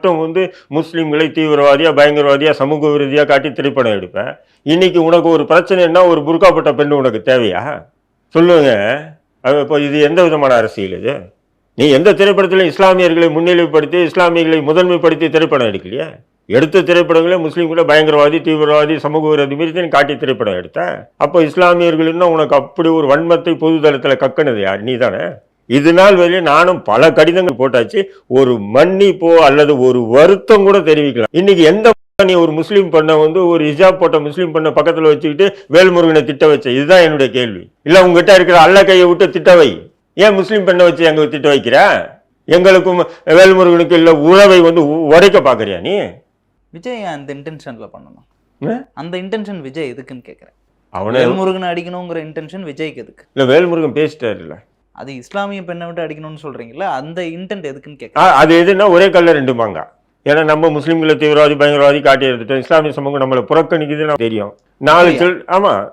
மட்டும் வந்து முஸ்லீம்களை தீவிரவாதியா பயங்கரவாதியா சமூக விரோதியா காட்டி திரைப்படம் எடுப்பேன். இன்னைக்கு உனக்கு ஒரு பிரச்சனைன்னா ஒரு புர்காப்பட்ட பெண் உனக்கு தேவையா? சொல்லுங்க. இப்போ இது எந்த விதமான அரசியல் இது? நீ எந்த திரைப்படத்திலும் இஸ்லாமியர்களை முன்னிலைப்படுத்தி இஸ்லாமியர்களை முதன்மைப்படுத்தி திரைப்படம் எடுக்கலையா? எடுத்த திரைப்படங்களே முஸ்லீம்களை பயங்கரவாதி தீவிரவாதி சமூக விரோதி மீறி காட்டி திரைப்படம் எடுத்த. அப்போ இஸ்லாமியர்கள்னா உனக்கு அப்படி ஒரு வன்மத்தை பொது தளத்தில் கக்கனது யார்? நீ தானே. இது நாள் வரையிலே நானும் பல கடிதங்கள் போட்டாச்சு. ஒரு மன்னிப்போ அல்லது ஒரு வருத்தம் கூட தெரிவிக்கலாம். இன்னைக்கு எந்த நீ ஒரு முஸ்லீம் பண்ண வந்து ஒரு ஹிஜாப் போட்ட முஸ்லீம் பண்ண பக்கத்தில் வச்சுக்கிட்டு வேல்முருகனை திட்ட வச்ச? இதுதான் என்னுடைய கேள்வி. இல்லை உங்ககிட்ட இருக்கிற அல்ல கையை விட்டு திட்ட வை. ஏன் முஸ்லீம் பெண்ணை வச்சு எங்க திட்ட வைக்கிற? எங்களுக்கும் வேல்முருகனுக்கு இல்லை உறவை வந்து உடைக்க பார்க்குறியா நீ? விஜய் அந்த இன்டென்ஷன்ல பண்ணணும். அந்த இன்டென்ஷன் விஜய் எதுக்குன்னு கேட்குறேன். அவனை வேல்முருகனை அடிக்கணுங்கிற இன்டென்ஷன் விஜய்க்கு எதுக்கு? இல்லை வேல்முருகன் பேசிட்டாரு இல்லை, அது இஸ்லாமிய பெண்ணை விட்டு அடிக்கணும்னு சொல்றீங்களா? அந்த இன்டென்ட் எதுக்குன்னு கேட்குறேன். அது எதுன்னா ஒரே கல்ல ரெண்டு மாங்கா. ஏன்னா நம்ம முஸ்லீம்களை தீவிரவாதி பயங்கரவாதி காட்டி எடுத்துட்டோம். இஸ்லாமிய சமூகம் நம்மளை புறக்கணிக்குது நமக்கு தெரியும். நாலு சொல் ஆமாம்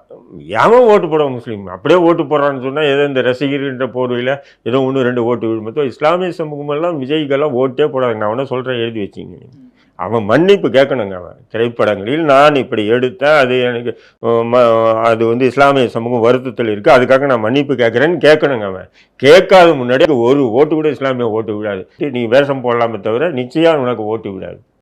எவன் ஓட்டு போடுவோம் முஸ்லீம் அப்படியே ஓட்டு போடுறான்னு சொன்னால் ஏதோ இந்த ரசிகர்ன்ற போர்வையில் ஏதோ ஒன்று ரெண்டு ஓட்டு விழுமத்தோ இஸ்லாமிய சமூகமெல்லாம் விஜய்க்கெல்லாம் ஓட்டே போடாது. நான் அவனை சொல்கிறேன், எழுதி வச்சிங்க. அவன் மன்னிப்பு கேட்கணுங்க. அவன் திரைப்படங்களில் நான் இப்படி எடுத்தேன், அது எனக்கு அது வந்து இஸ்லாமிய சமூகம் வருத்தத்தில் இருக்குது, அதுக்காக நான் மன்னிப்பு கேட்குறேன்னு கேட்கணுங்க. அவன் கேட்காத முன்னாடி ஒரு ஓட்டு கூட இஸ்லாமிய ஓட்டு விடாது. நீ வேஷம் போடலாமே தவிர நிச்சயம் உனக்கு ஓட்டு விடாது.